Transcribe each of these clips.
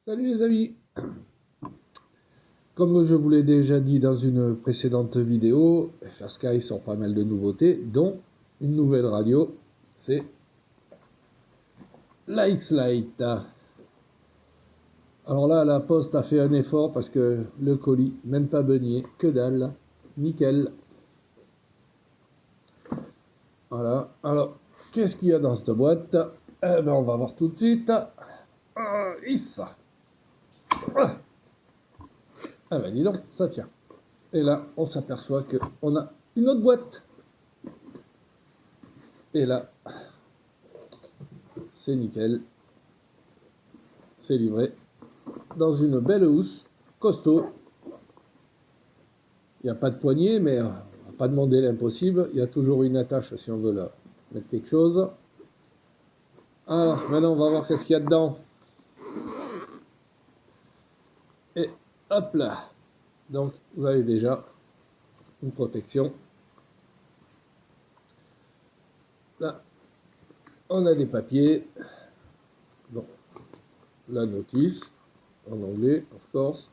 Salut les amis! Comme je vous l'ai déjà dit dans une précédente vidéo, FR Sky sort pas mal de nouveautés, dont une nouvelle radio, c'est la X-Lite. Alors là, la Poste a fait un effort parce que le colis, même pas beigné, que dalle, nickel. Voilà, alors, qu'est-ce qu'il y a dans cette boîte? Eh ben, on va voir tout de suite. Issa. Ah ben dis donc, ça tient. Et là, on s'aperçoit qu'on a une autre boîte. Et là, c'est nickel. C'est livré dans une belle housse, costaud. Il n'y a pas de poignée, mais on ne va pas demander l'impossible. Il y a toujours une attache si on veut là, mettre quelque chose. Alors, maintenant, on va voir qu'est-ce qu'il y a dedans. Et hop là. Donc, vous avez déjà une protection. Là, on a des papiers. Bon, la notice, en anglais, of course.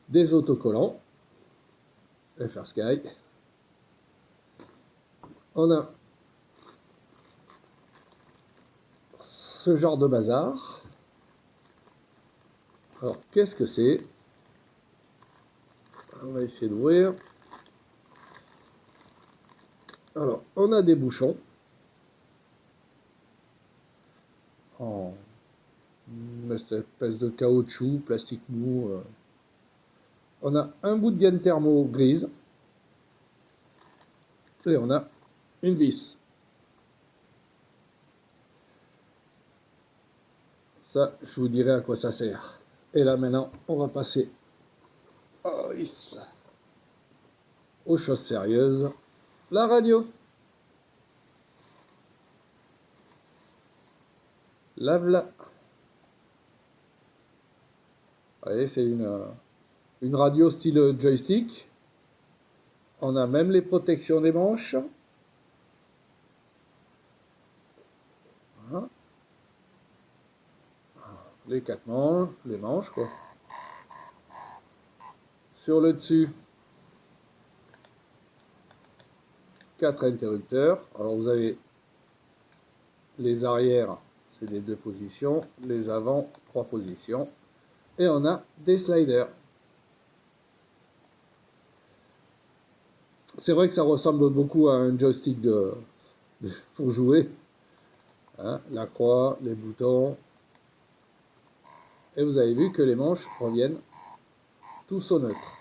Des autocollants. FR Sky. On a ce genre de bazar. Alors, qu'est-ce que c'est? On va essayer d'ouvrir. Alors, on a des bouchons en une espèce de caoutchouc, plastique mou. On a un bout de gaine thermo grise. Et on a une vis. Ça, je vous dirai à quoi ça sert. Et là, maintenant, on va passer aux choses sérieuses. La radio. Lave-la. Vous voyez, c'est une radio style joystick. On a même les protections des manches. Voilà. Les quatre manches, les manches quoi. Sur le dessus, 4 interrupteurs. Alors vous avez les arrières, c'est des 2 positions, les avant, 3 positions. Et on a des sliders. C'est vrai que ça ressemble beaucoup à un joystick pour jouer. Hein, la croix, les boutons. Et vous avez vu que les manches reviennent tous au neutre.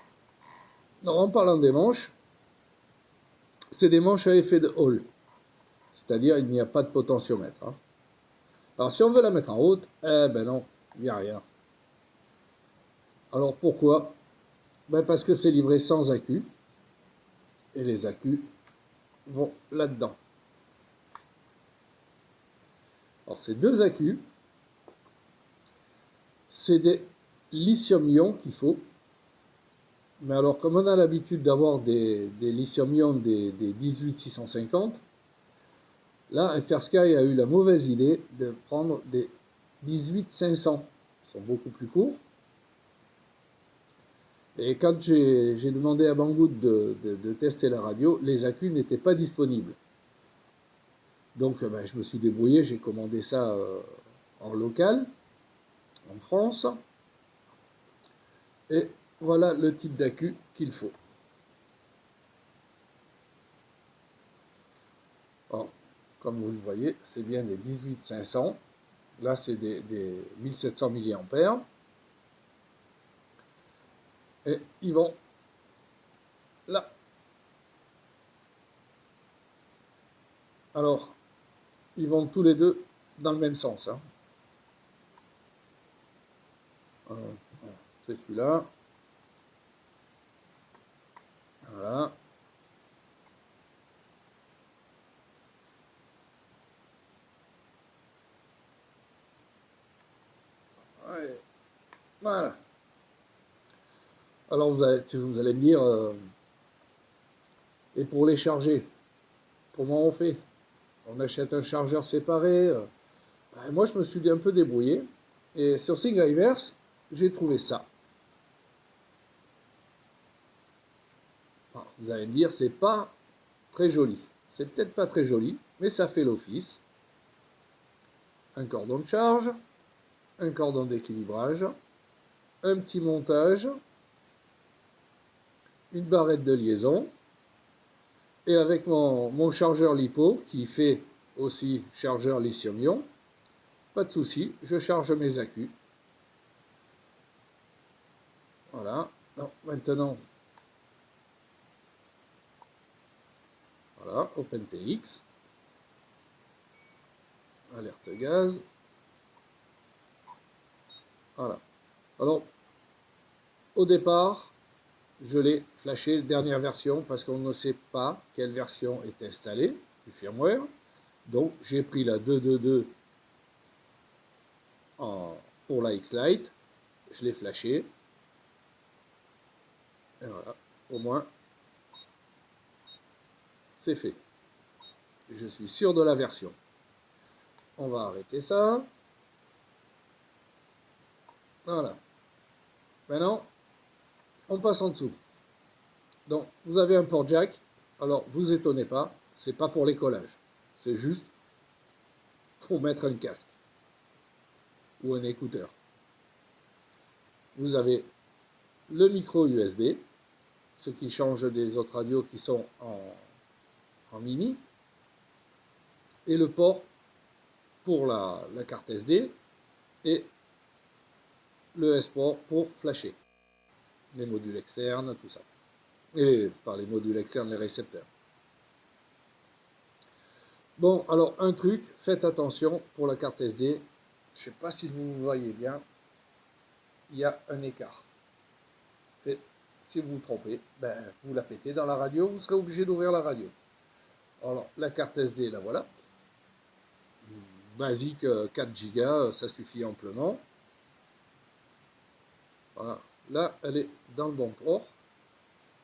Donc en parlant des manches, c'est des manches à effet de Hall. C'est-à-dire il n'y a pas de potentiomètre. Hein. Alors si on veut la mettre en haute, eh ben non, il n'y a rien. Alors pourquoi? Ben parce que c'est livré sans accu. Et les accus vont là-dedans. Alors ces 2 accus, c'est des lithium-ion qu'il faut. Mais alors comme on a l'habitude d'avoir des lithium-ion des 18650, là FR Sky a eu la mauvaise idée de prendre des 18500. Ils sont beaucoup plus courts. Et quand j'ai demandé à Banggood de tester la radio, les accus n'étaient pas disponibles. Donc ben, je me suis débrouillé, j'ai commandé ça en local, en France. Et voilà le type d'accu qu'il faut. Alors, comme vous le voyez, c'est bien des 18500. Là, c'est des 1700 mAh. Et ils vont là. Alors, ils vont tous les deux dans le même sens. Hein. C'est celui-là. Voilà. Ouais. Voilà. Alors vous allez me dire, et pour les charger, comment on fait? On achète un chargeur séparé. Ben, moi je me suis un peu débrouillé. Et sur Thingiverse, j'ai trouvé ça. Alors, vous allez me dire, c'est pas très joli. C'est peut-être pas très joli, mais ça fait l'office. Un cordon de charge, un cordon d'équilibrage, un petit montage, une barrette de liaison, et avec mon chargeur LiPo, qui fait aussi chargeur lithium-ion, pas de souci, je charge mes accus. Voilà. Non, maintenant, voilà, OpenTX, alerte gaz. Voilà. Alors, au départ, je l'ai flashé dernière version parce qu'on ne sait pas quelle version est installée du firmware. Donc, j'ai pris la 2.2.2 pour la X-Lite. Je l'ai flashé. Et voilà. Au moins, c'est fait. Je suis sûr de la version. On va arrêter ça. Voilà. Maintenant, on passe en dessous. Donc, vous avez un port jack. Alors, vous étonnez pas, c'est pas pour les collages. C'est juste pour mettre un casque ou un écouteur. Vous avez le micro USB, ce qui change des autres radios qui sont en mini, et le port pour la carte SD et le S-port pour flasher. Les modules externes, tout ça. Et par les modules externes, les récepteurs. Bon, alors un truc, faites attention pour la carte SD. Je ne sais pas si vous voyez bien, il y a un écart. Et si vous vous trompez, ben, vous la pétez dans la radio, vous serez obligé d'ouvrir la radio. Alors, la carte SD, la voilà. Basique 4 Go, ça suffit amplement. Voilà. Là, elle est dans le bon port.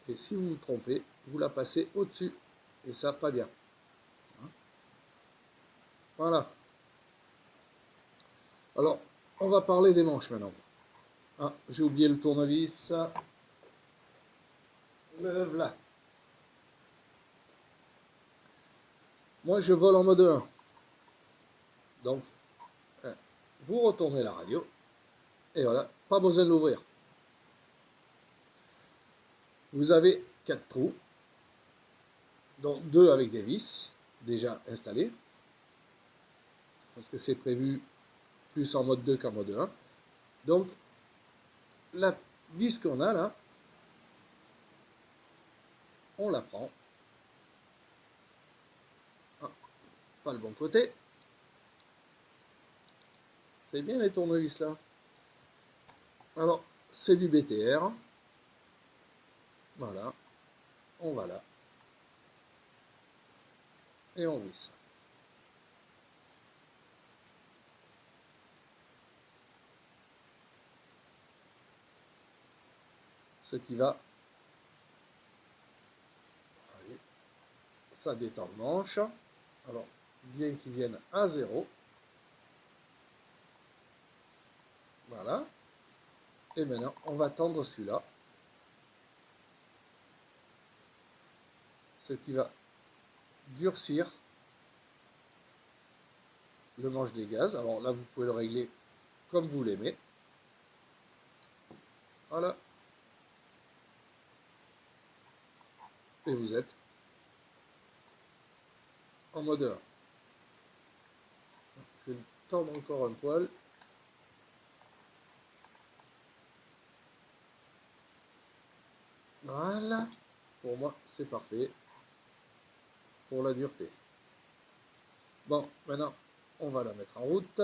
Et si vous vous trompez, vous la passez au-dessus. Et ça, pas bien. Voilà. Alors, on va parler des manches maintenant. Ah, j'ai oublié le tournevis. Le voilà. Moi, je vole en mode 1. Donc, vous retournez la radio. Et voilà, pas besoin de l'ouvrir. Vous avez 4 trous. Donc 2 avec des vis déjà installées. Parce que c'est prévu plus en mode 2 qu'en mode 1. Donc, la vis qu'on a là, on la prend. Ah, pas le bon côté. C'est bien les tournevis là. Alors, c'est du BTR. Voilà. On va là. Et on visse. Ce qui va... Allez, ça détend le manche. Alors, bien qu'il vienne à 0. Voilà. Et maintenant, on va tendre celui-là. Ce qui va durcir le manche des gaz. Alors là, vous pouvez le régler comme vous l'aimez. Voilà. Et vous êtes en mode 1. Je vais le tendre encore un poil. Voilà. Pour moi, c'est parfait. Pour la dureté. Bon, maintenant, on va la mettre en route.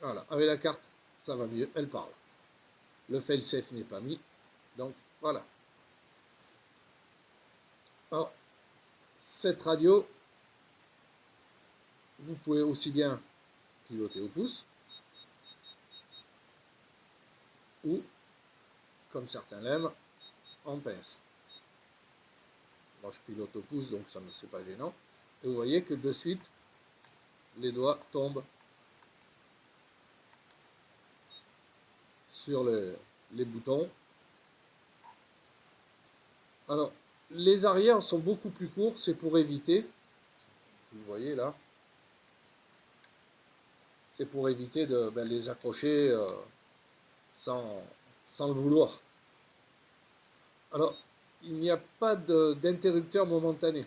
Voilà. Avec la carte, ça va mieux. Elle parle. Le fail-safe n'est pas mis. Donc, voilà. Alors, cette radio, vous pouvez aussi bien piloter au pouce ou, comme certains l'aiment, en pince. Moi, je pilote au pouce, donc ça ne c'est pas gênant. Et vous voyez que de suite, les doigts tombent sur les boutons. Alors, les arrières sont beaucoup plus courts, c'est pour éviter, vous voyez là, c'est pour éviter de les accrocher sans, sans le vouloir. Alors, il n'y a pas d'interrupteur momentané.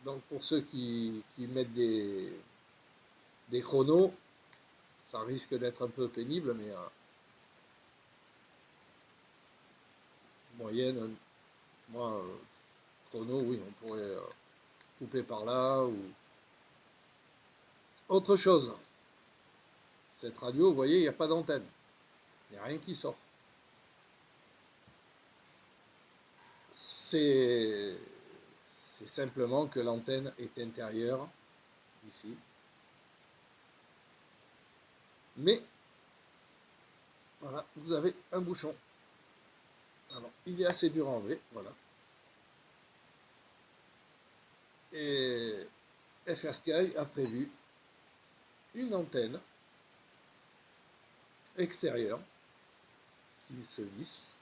Donc pour ceux qui mettent des chronos, ça risque d'être un peu pénible, mais moyenne, moi, chrono, oui, on pourrait couper par là ou autre chose. Cette radio, vous voyez, il n'y a pas d'antenne. Il n'y a rien qui sort. C'est simplement que l'antenne est intérieure, ici. Mais, voilà, vous avez un bouchon. Alors, il est assez dur à enlever, voilà. Et FrSky a prévu une antenne extérieure qui se visse.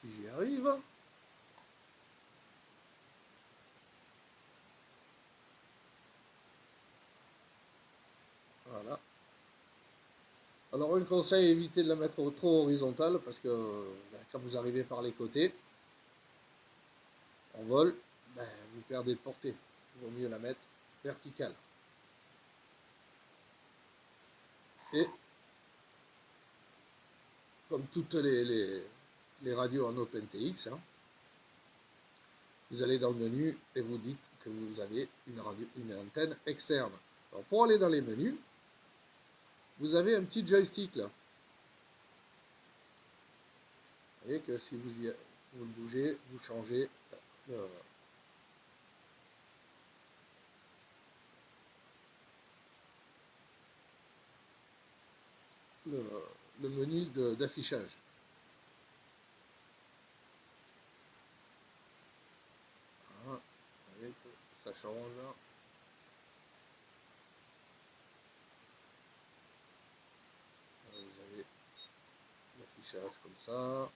Si j'y arrive. Voilà. Alors un conseil, évitez de la mettre trop horizontale parce que quand vous arrivez par les côtés, en vol, vous perdez de portée. Il vaut mieux la mettre verticale. Et comme toutes les radios en OpenTX, hein, vous allez dans le menu et vous dites que vous avez une antenne externe. Alors pour aller dans les menus, vous avez un petit joystick là. Vous voyez que si vous le bougez, vous changez le menu d'affichage. Voilà. Vous voyez que ça change. Vous avez l'affichage comme ça.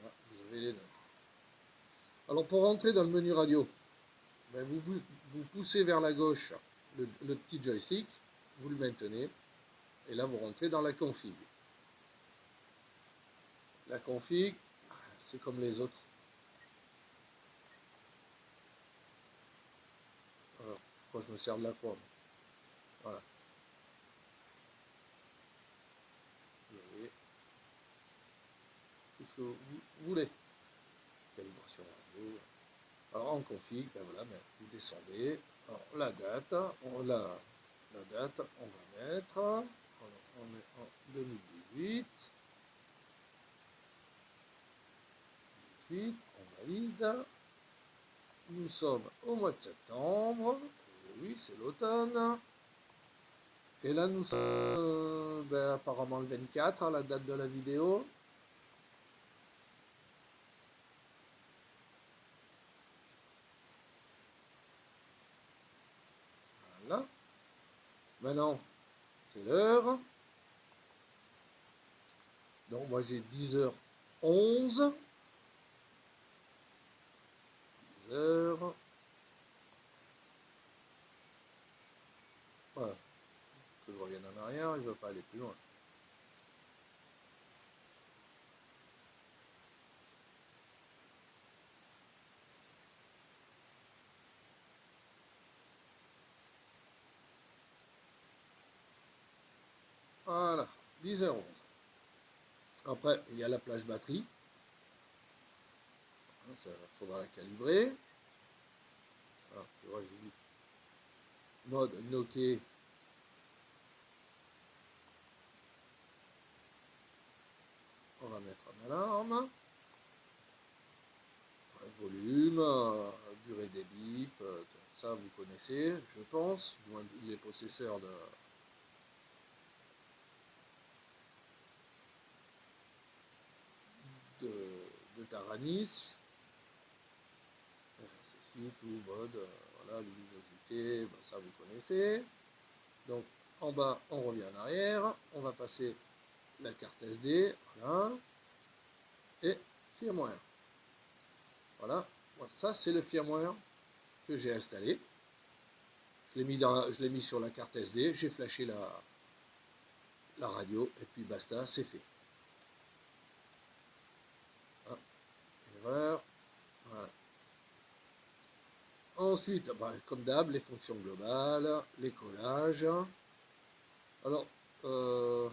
Là, vous avez les notes. Alors pour rentrer dans le menu radio, vous poussez vers la gauche le petit joystick, vous le maintenez, et là vous rentrez dans la config. La config, c'est comme les autres. Alors, pourquoi je me sers de la croix? Voilà. Vous avez tout ce que vous voulez. Calibration radio. Alors en config, voilà, vous descendez. Alors la date, on va mettre, on est en 2018. On valide. Nous sommes au mois de septembre. Oui, c'est l'automne. Et là, nous sommes apparemment le 24 à la date de la vidéo. Voilà. Maintenant, c'est l'heure. Donc, moi, j'ai 10h11. 10h. Voilà. Que je revienne en arrière, il ne veut pas aller plus loin. Voilà, 10h11. Après, il y a la plage batterie. Ça faudra la calibrer. Ah, c'est vrai, j'ai dit. Mode Nokia. On va mettre en alarme. Volume, durée des bips, ça vous connaissez, je pense, moins les possesseurs de Taranis. C'est ici, tout mode, voilà, luminosité, ben, ça vous connaissez. Donc en bas, on revient en arrière, on va passer la carte SD, voilà, et firmware. Voilà, ça c'est le firmware que j'ai installé. Je l'ai mis sur la carte SD, j'ai flashé la radio, et puis basta, c'est fait. Ah, erreur. Voilà. Ensuite, bah, comme d'hab, les fonctions globales, les collages. Alors, voilà.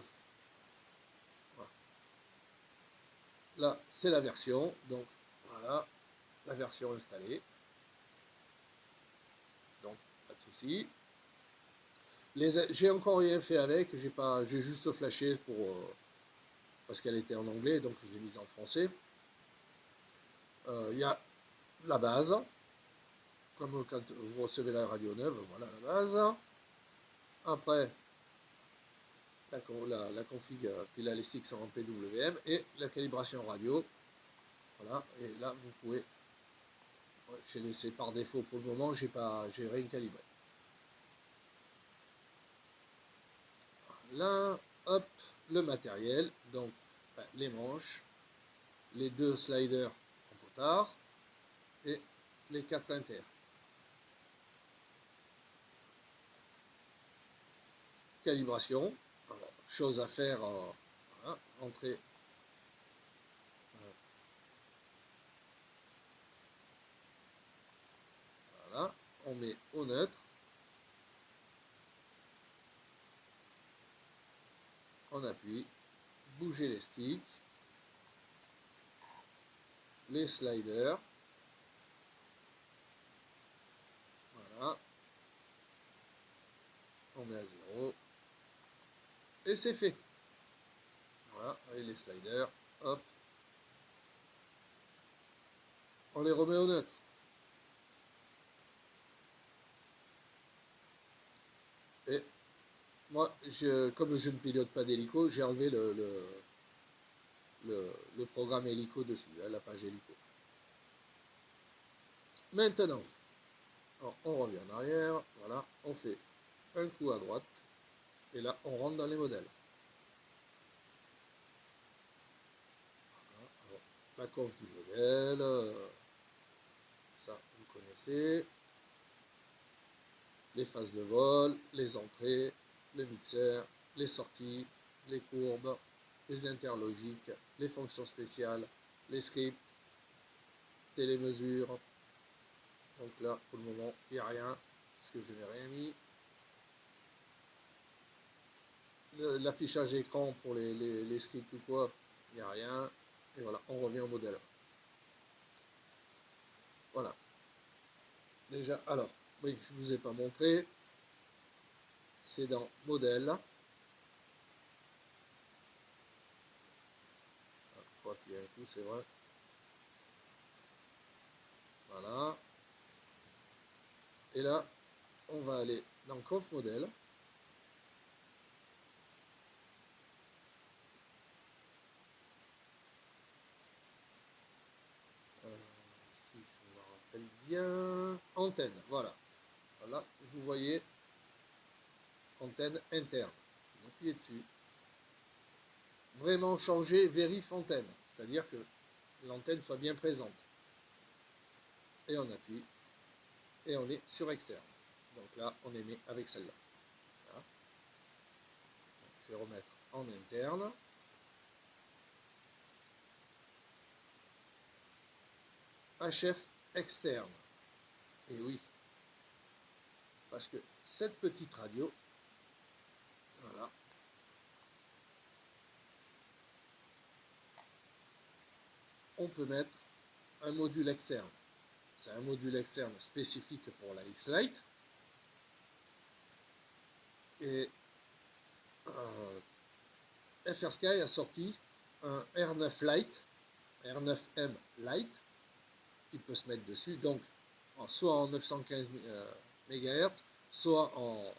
Là, c'est la version, donc voilà, la version installée. Donc, pas de souci. J'ai encore rien fait avec, j'ai juste flashé parce qu'elle était en anglais, donc je l'ai mise en français. Il y a la base, comme quand vous recevez la radio neuve, voilà la base. Après, la config pile les sticks en PWM et la calibration radio. Voilà, et là vous pouvez, j'ai laissé par défaut pour le moment, j'ai rien calibré. Là, hop, le matériel, donc les manches, les 2 sliders en potard et les 4 inter. Calibration, alors, chose à faire, voilà, entrer, voilà, on met au neutre, on appuie, bouger les sticks, les sliders, voilà, on met à 0, et c'est fait. Voilà, et les sliders, hop, on les remet au neutre. Et moi, comme je ne pilote pas d'hélico, j'ai enlevé le programme hélico dessus, la page hélico. Maintenant, alors, on revient en arrière, voilà, on fait un coup à droite, et là, on rentre dans les modèles. Voilà, alors, la conf du modèle, ça, vous connaissez. Les phases de vol, les entrées, le mixeur, les sorties, les courbes, les interlogiques, les fonctions spéciales, les scripts, télémesures. Donc là, pour le moment, il n'y a rien, parce que je n'ai rien mis. L'affichage écran pour les scripts ou quoi, il n'y a rien. Et voilà, on revient au modèle. Voilà. Déjà, alors, oui, je ne vous ai pas montré. C'est dans modèle. Je crois qu'il y a un coup, c'est vrai. Voilà. Et là, on va aller dans Conf Modèle. Si je me rappelle bien, antenne, voilà. Voilà, vous voyez, antenne interne. Vous appuyez dessus. Vraiment changer vérif antenne, c'est-à-dire que l'antenne soit bien présente. Et on appuie, et on est sur externe. Donc là, on émet avec celle-là. Voilà. Je vais remettre en interne. HF externe. Et oui, parce que cette petite radio, voilà, on peut mettre un module externe. C'est un module externe spécifique pour la X-Lite. Et FrSky a sorti un R9 Lite, R9M Lite, qui peut se mettre dessus, donc soit en 915 MHz, soit en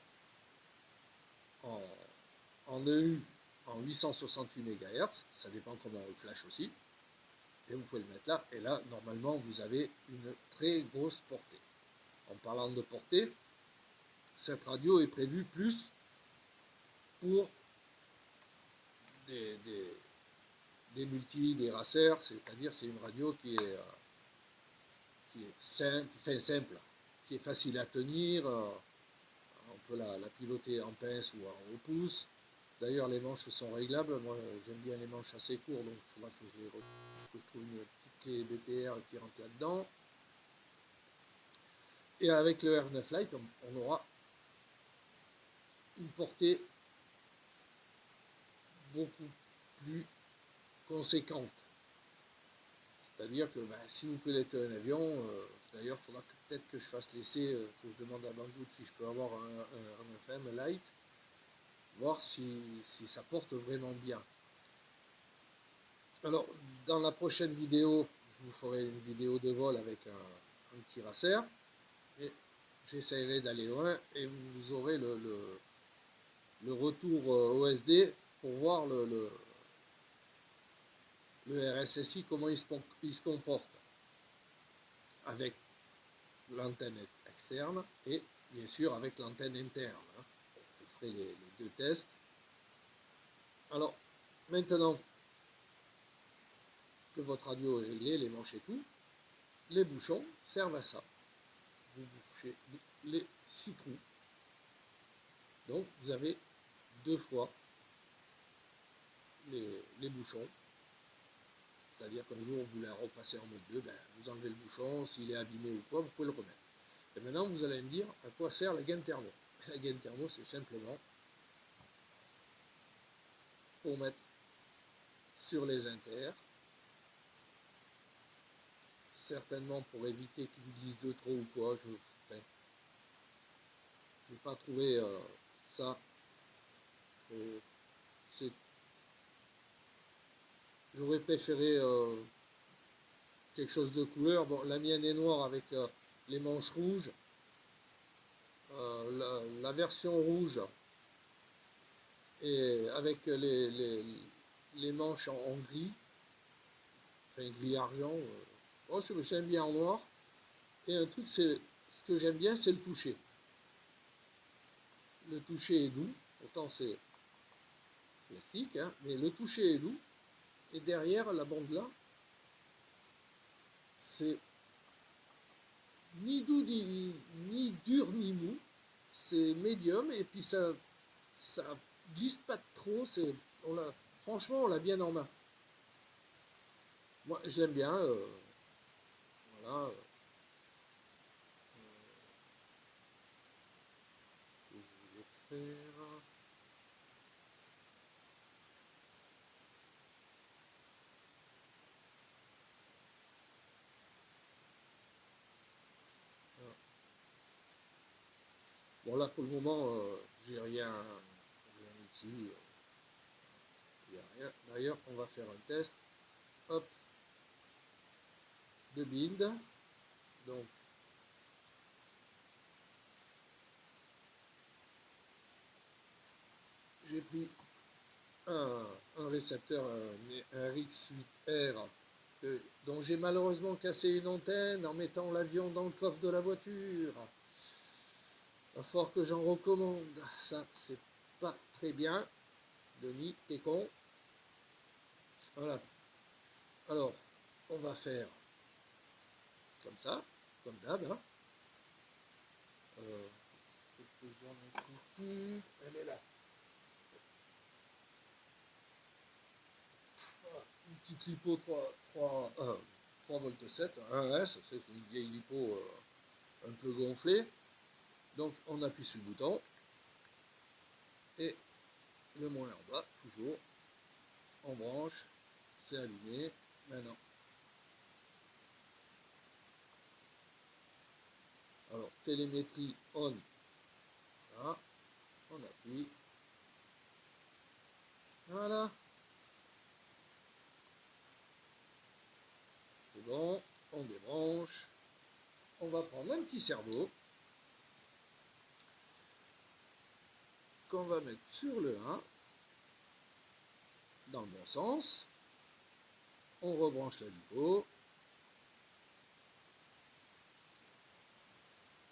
EU en 868 MHz, ça dépend comment on le flash aussi. et vous pouvez le mettre là, et là, normalement, vous avez une très grosse portée. En parlant de portée, cette radio est prévue plus pour des multi-déraceurs, c'est-à-dire c'est une radio qui est simple, enfin simple, qui est facile à tenir, on peut la piloter en pince ou en pouce. D'ailleurs, les manches sont réglables. Moi, j'aime bien les manches assez courtes, donc il faudra que je trouve une petite clé BPR qui rentre là-dedans. Et avec le R9 Lite, on aura une portée beaucoup plus conséquente. C'est-à-dire que si vous pilotez un avion, d'ailleurs, il faudra peut-être que je fasse l'essai, que je demande à Banggood si je peux avoir un FM Lite, voir si ça porte vraiment bien. Alors, dans la prochaine vidéo, je vous ferai une vidéo de vol avec un petit racer, et j'essaierai d'aller loin, et vous aurez le retour OSD pour voir le RSSI, comment il se comporte, avec l'antenne externe et bien sûr avec l'antenne interne. Je ferai les deux tests. Alors, maintenant que votre radio est réglée, les manches et tout, les bouchons servent à ça. Vous bouchez les 6 trous. Donc, vous avez 2 fois les bouchons. C'est-à-dire qu'un jour, vous voulez repasser en mode 2, vous enlevez le bouchon, s'il est abîmé ou quoi, vous pouvez le remettre. Et maintenant, vous allez me dire à quoi sert la gaine thermo. La gaine thermo, c'est simplement pour mettre sur les inters, certainement pour éviter qu'ils glissent de trop ou quoi. Je n'ai pas trouvé ça. J'aurais préféré quelque chose de couleur. Bon, la mienne est noire avec les manches rouges. La version rouge et avec les manches en gris, enfin gris argent. Oh, j'aime bien en noir. Et un truc, ce que j'aime bien, c'est le toucher. Le toucher est doux, autant c'est classique, hein, mais le toucher est doux. Et derrière la bande là, c'est ni doux ni dur ni mou, c'est médium, et puis ça glisse pas trop. Franchement, on l'a bien en main. Moi, j'aime bien. Voilà. Je vais faire. Bon, là, pour le moment, j'ai rien ici. Il n'y a rien. D'ailleurs, on va faire un test. Hop. De build. Donc, j'ai pris un récepteur, un RX8R, dont j'ai malheureusement cassé une antenne en mettant l'avion dans le coffre de la voiture. Il va falloir que j'en recommande. Ça, c'est pas très bien. Denis, t'es con. Voilà. Alors, on va faire comme ça, comme d'hab. Hein. Elle est là. Voilà. Une petite lipo 3 volts 7, 1S, c'est une vieille lipo un peu gonflée. Donc on appuie sur le bouton et le moins en bas, toujours, on branche, c'est allumé. Maintenant, alors télémétrie on, là, on appuie, voilà, c'est bon, on débranche, on va prendre un petit cerveau qu'on va mettre sur le 1 dans le bon sens. On rebranche la LiPo.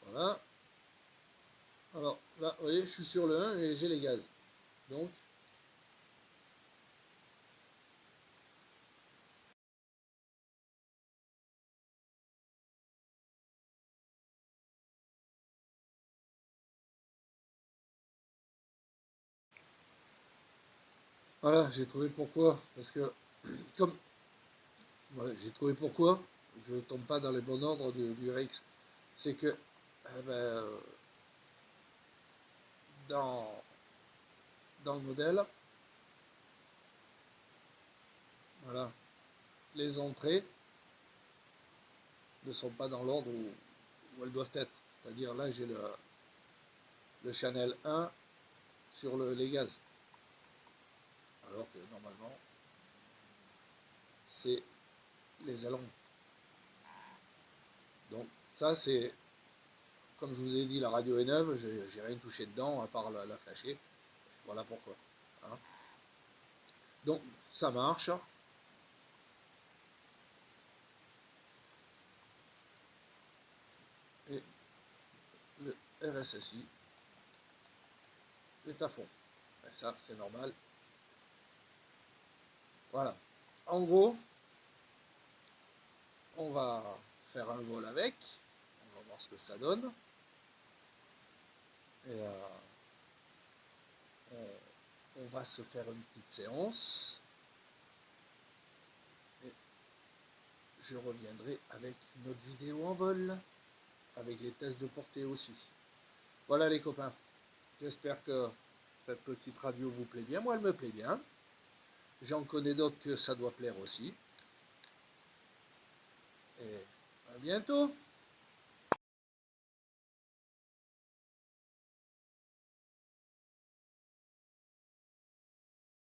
Voilà. Alors là, vous voyez, je suis sur le 1 et j'ai les gaz. Donc, voilà, j'ai trouvé pourquoi. Parce que, comme, voilà, j'ai trouvé pourquoi, je ne tombe pas dans les bons ordres du RX. C'est que, ben, dans, dans le modèle, voilà, les entrées ne sont pas dans l'ordre où elles doivent être. C'est-à-dire là, j'ai le channel 1 sur les gaz. Alors que normalement, c'est les ailerons. Donc ça, c'est, comme je vous ai dit, la radio est neuve, j'ai rien touché dedans à part la flasher. Voilà pourquoi. Hein. Donc ça marche. Et le RSSI est à fond. Et ça, c'est normal. Voilà. En gros, on va faire un vol avec. On va voir ce que ça donne. Et on va se faire une petite séance. Et je reviendrai avec une autre vidéo en vol. Avec les tests de portée aussi. Voilà les copains. J'espère que cette petite radio vous plaît bien. Moi, elle me plaît bien. J'en connais d'autres que ça doit plaire aussi. Et à bientôt.